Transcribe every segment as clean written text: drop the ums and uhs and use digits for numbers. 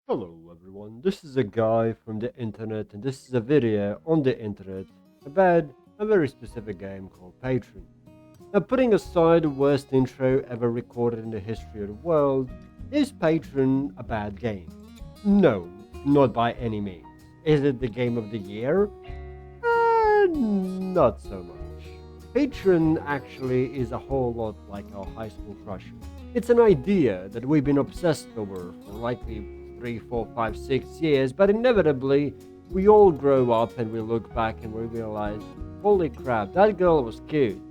Hello everyone, this is a guy from the internet and this is a video on the internet about a very specific game called Patron. Now, putting aside the worst intro ever recorded in the history of the world, is Patron a bad game? No, not by any means. Is it the game of the year? Not so much. Patron actually is a whole lot like our high school crushes. It's an idea that we've been obsessed over for likely 3, 4, 5, 6 years, but inevitably we all grow up and we look back and we realize, holy crap, that girl was cute.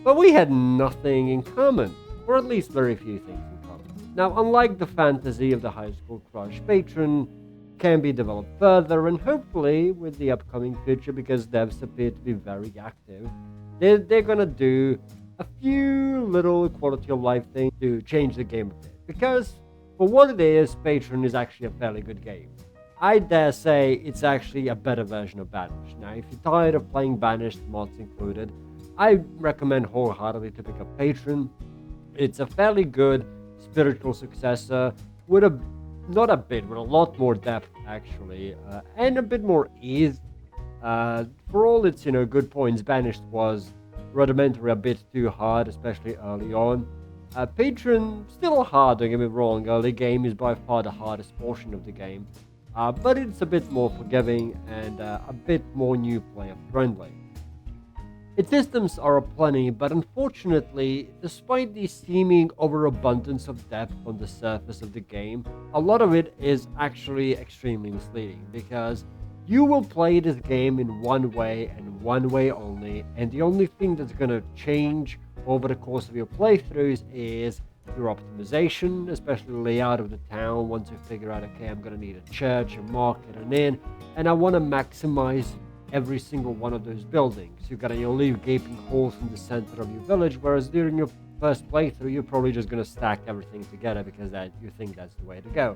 But we had nothing in common, or at least very few things in common. Now, unlike the fantasy of the high school crush, Patron can be developed further, and hopefully with the upcoming future, because devs appear to be very active, they're gonna do a few little quality of life things to change the game a bit. Because for what it is, Patron is actually a fairly good game. I dare say it's actually a better version of Banished. Now, if you're tired of playing Banished, mods included, I recommend wholeheartedly to pick up Patron. It's a fairly good spiritual successor with with a lot more depth actually, and a bit more ease. For all its good points, Banished was rudimentary, a bit too hard, especially early on. Patron, still hard, don't get me wrong, early game is by far the hardest portion of the game, but it's a bit more forgiving and a bit more new player friendly. Its systems are aplenty, but unfortunately, despite the seeming overabundance of depth on the surface of the game, a lot of it is actually extremely misleading because you will play this game in one way and one way only, and the only thing that's going to change over the course of your playthroughs is your optimization, especially layout of the town. Once you figure out, okay, I'm going to need a church, a market, an inn, and I want to maximize every single one of those buildings. You're going to leave gaping holes in the center of your village, whereas during your first playthrough, you're probably just going to stack everything together because you think that's the way to go.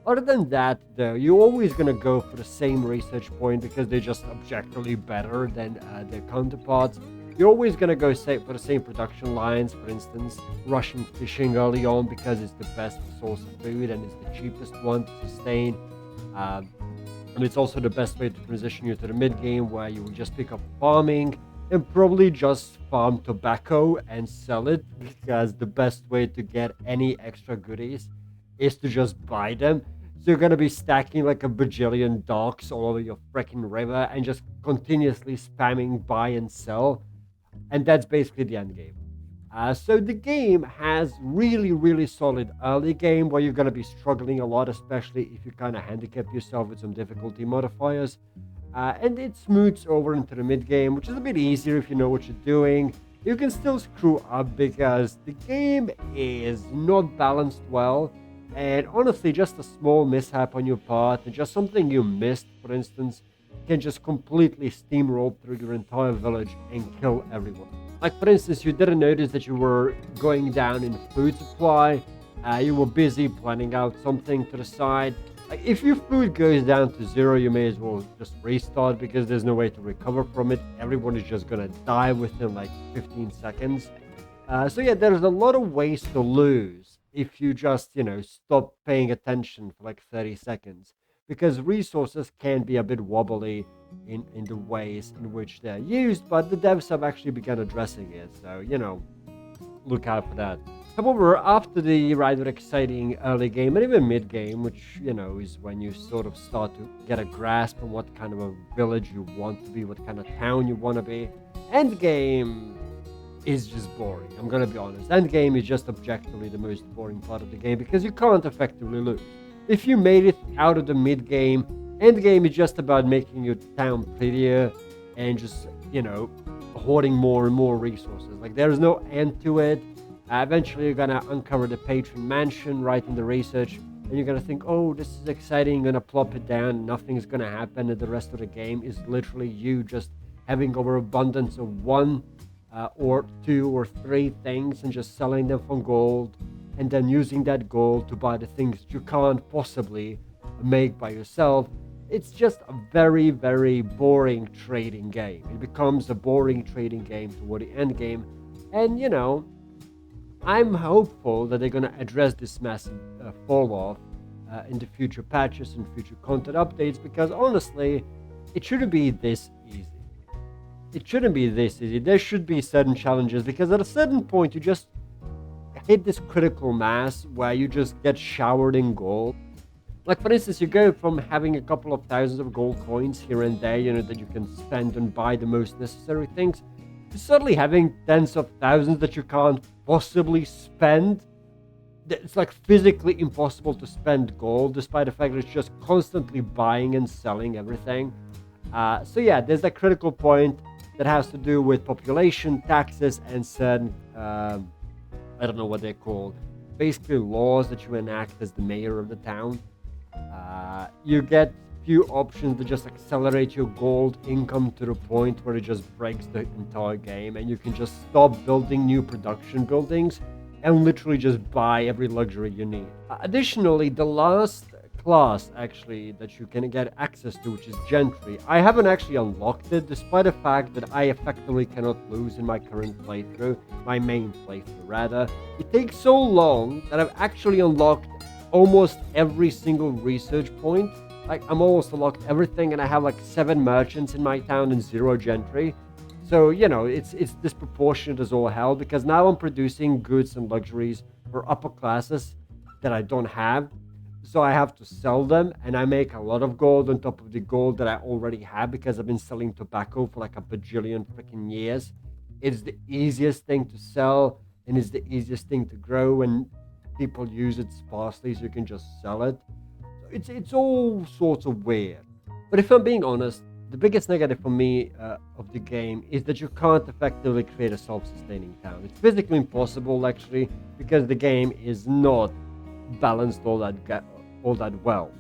Other than that, though, you're always going to go for the same research point because they're just objectively better than their counterparts. You're always going to go for the same production lines, for instance, Russian fishing early on because it's the best source of food and it's the cheapest one to sustain. And it's also the best way to transition you to the mid game where you will just pick up farming and probably just farm tobacco and sell it because the best way to get any extra goodies is to just buy them. So you're gonna be stacking like a bajillion docks all over your freaking river and just continuously spamming buy and sell, and that's basically the end game. So the game has really solid early game where you're gonna be struggling a lot, especially if you kind of handicap yourself with some difficulty modifiers. And it smooths over into the mid game, which is a bit easier if you know what you're doing. You can still screw up because the game is not balanced well. And honestly, just a small mishap on your part and just something you missed, for instance, can just completely steamroll through your entire village and kill everyone. Like, for instance, you didn't notice that you were going down in food supply, you were busy planning out something to the side. Like, if your food goes down to zero, you may as well just restart because there's no way to recover from it. Everyone is just gonna die within like 15 seconds. So yeah, there's a lot of ways to lose if you just, stop paying attention for like 30 seconds. Because resources can be a bit wobbly in the ways in which they're used, but the devs have actually begun addressing it, so, look out for that. However, after the rather exciting early game and even mid game, which, is when you sort of start to get a grasp on what kind of a village you want to be, what kind of town you want to be, end game is just boring. I'm gonna be honest. Endgame is just objectively the most boring part of the game because you can't effectively lose. If you made it out of the mid game, endgame is just about making your town prettier and just, hoarding more and more resources. Like, there's no end to it. Eventually, you're gonna uncover the Patron Mansion right in the research, and you're gonna think, oh, this is exciting. You're gonna plop it down, nothing's gonna happen, and the rest of the game is literally you just having overabundance of one or two or three things and just selling them for gold and then using that gold to buy the things you can't possibly make by yourself. It's just a very boring trading game. It becomes a boring trading game toward the end game. And I'm hopeful that they're going to address this massive fall off into future patches and future content updates, because honestly, it shouldn't be this easy. It shouldn't be this easy. There should be certain challenges, because at a certain point you just hit this critical mass where you just get showered in gold. Like, for instance, you go from having a couple of thousands of gold coins here and there, that you can spend and buy the most necessary things, to suddenly having tens of thousands that you can't possibly spend. It's like physically impossible to spend gold, despite the fact that it's just constantly buying and selling everything. So yeah, there's that critical point that has to do with population, taxes, and certain, I don't know what they're called, basically laws that you enact as the mayor of the town. You get few options that just accelerate your gold income to the point where it just breaks the entire game, and you can just stop building new production buildings and literally just buy every luxury you need. Additionally, the last class actually that you can get access to, which is Gentry, I haven't actually unlocked it, despite the fact that I effectively cannot lose in my current playthrough, my main playthrough rather. It takes so long that I've actually unlocked almost every single research point. Like, I'm almost unlocked everything, and I have like 7 merchants in my town and 0 Gentry. So, it's disproportionate as all hell, because now I'm producing goods and luxuries for upper classes that I don't have. So I have to sell them, and I make a lot of gold on top of the gold that I already have, because I've been selling tobacco for like a bajillion freaking years. It's the easiest thing to sell, and it's the easiest thing to grow, and people use it sparsely, so you can just sell it. So it's all sorts of weird. But if I'm being honest, the biggest negative for me of the game is that you can't effectively create a self-sustaining town. It's physically impossible, actually, because the game is not balanced all that well.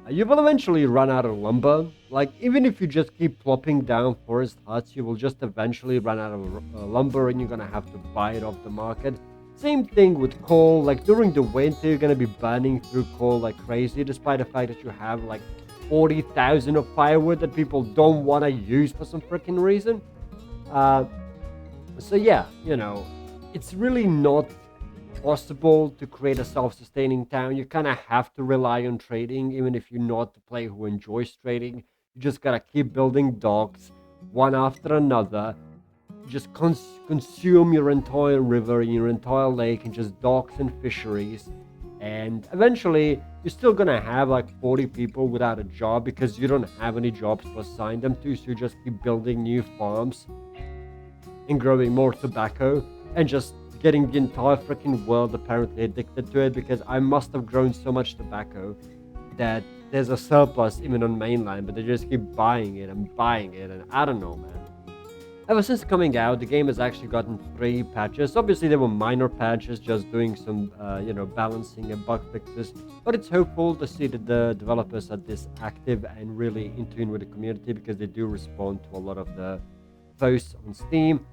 You will eventually run out of lumber. Like, even if you just keep plopping down forest huts, you will just eventually run out of lumber, and you're gonna have to buy it off the market. Same thing with coal. Like, during the winter, you're gonna be burning through coal like crazy, despite the fact that you have like 40,000 of firewood that people don't want to use for some freaking reason. So yeah, it's really not possible to create a self-sustaining town. You kind of have to rely on trading, even if you're not a player who enjoys trading. You just gotta keep building docks one after another. Just consume your entire river, your entire lake, and just docks and fisheries. And eventually, you're still gonna have like 40 people without a job, because you don't have any jobs to assign them to. So you just keep building new farms and growing more tobacco, and just getting the entire freaking world apparently addicted to it, because I must have grown so much tobacco that there's a surplus even on mainland, but they just keep buying it, and I don't know, man. Ever since coming out, the game has actually gotten 3 patches. Obviously, they were minor patches, just doing some, balancing and bug fixes. But it's hopeful to see that the developers are this active and really in tune with the community, because they do respond to a lot of the posts on Steam.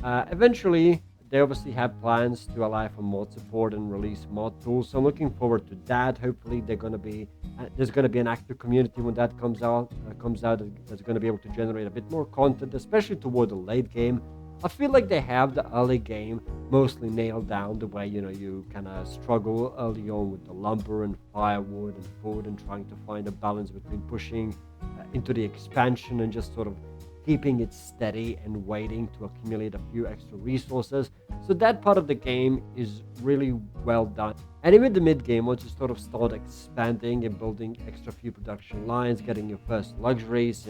Eventually, they obviously have plans to allow for mod support and release mod tools, so I'm looking forward to that. Hopefully, there's going to be an active community when that comes out. That's going to be able to generate a bit more content, especially toward the late game. I feel like they have the early game mostly nailed down, the way you kind of struggle early on with the lumber and firewood and food, and trying to find a balance between pushing into the expansion and just sort of keeping it steady and waiting to accumulate a few extra resources. So that part of the game is really well done. And even the mid game, once you sort of start expanding and building extra few production lines, getting your first luxuries,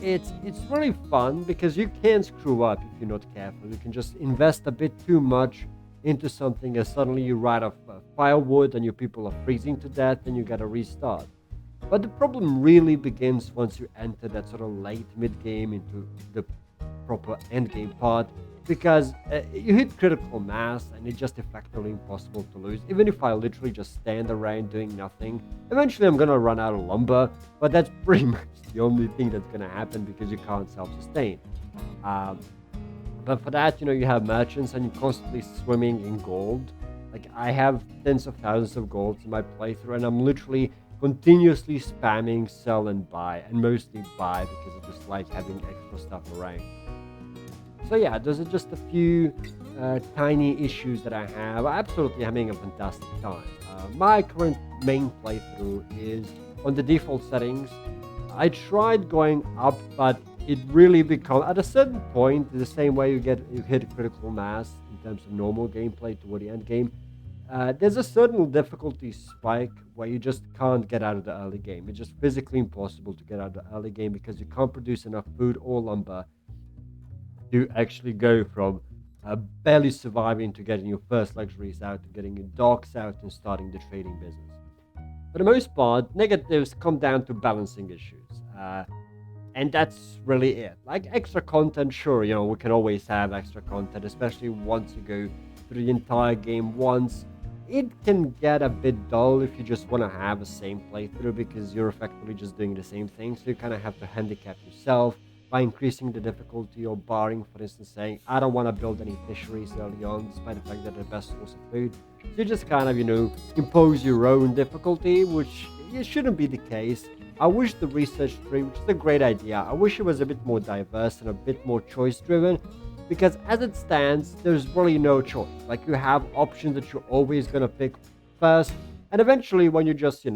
it's really fun, because you can screw up if you're not careful. You can just invest a bit too much into something, and suddenly you run out of firewood and your people are freezing to death, and you gotta restart. But the problem really begins once you enter that sort of late mid-game into the proper end-game part, because you hit critical mass, and it's just effectively impossible to lose. Even if I literally just stand around doing nothing, eventually I'm gonna run out of lumber, but that's pretty much the only thing that's gonna happen, because you can't self-sustain. But for that, you have merchants, and you're constantly swimming in gold. Like, I have tens of thousands of golds in my playthrough, and I'm literally continuously spamming sell and buy, and mostly buy, because I just like having extra stuff around. So yeah, those are just a few tiny issues that I have. I'm absolutely having a fantastic time. My current main playthrough is on the default settings. I tried going up, but it really becomes at a certain point the same way you hit critical mass in terms of normal gameplay toward the end game. There's a certain difficulty spike where you just can't get out of the early game. It's just physically impossible to get out of the early game because you can't produce enough food or lumber to actually go from barely surviving to getting your first luxuries out to getting your docks out and starting the trading business. For the most part, negatives come down to balancing issues. And that's really it. Like extra content, sure, we can always have extra content, especially once you go through the entire game once. It can get a bit dull if you just want to have a same playthrough because you're effectively just doing the same thing. So you kind of have to handicap yourself by increasing the difficulty or barring, for instance, saying, I don't want to build any fisheries early on, despite the fact that they're the best source of food. So you just kind of, impose your own difficulty, which it shouldn't be the case. I wish the research tree, which is a great idea, I wish it was a bit more diverse and a bit more choice driven, because as it stands, there's really no choice. Like you have options that you're always going to pick first, and eventually when you just,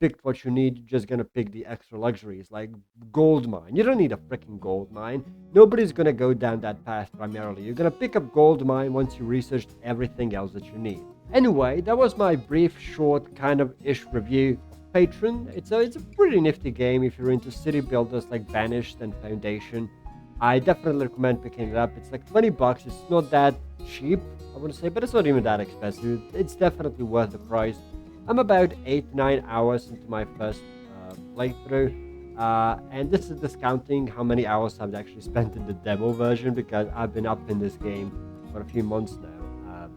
picked what you need, you're just going to pick the extra luxuries, like gold mine. You don't need a freaking gold mine. Nobody's going to go down that path primarily. You're going to pick up gold mine once you researched everything else that you need. Anyway, that was my brief, short, kind of ish review. Patron. It's a pretty nifty game if you're into city builders like Banished and Foundation. I definitely recommend picking it up. It's like $20. It's not that cheap, I would say, but it's not even that expensive. It's definitely worth the price. I'm about 8-9 hours into my first playthrough, and this is discounting how many hours I've actually spent in the demo version because I've been up in this game for a few months now.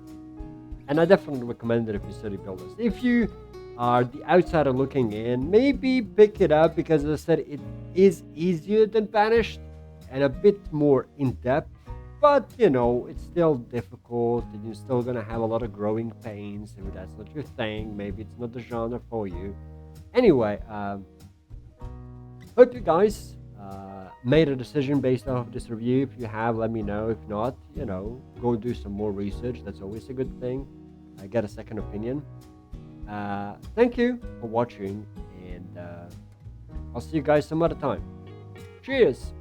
And I definitely recommend it if you're city builders. If you are the outsider looking in, maybe pick it up because, as I said, it is easier than Banished and a bit more in depth. But it's still difficult, and you're still gonna have a lot of growing pains. If that's not your thing, maybe it's not the genre for you. Anyway, hope you guys made a decision based off of this review. If you have, let me know. If not, go do some more research. That's always a good thing. Get a second opinion. Thank you for watching, and I'll see you guys some other time. Cheers!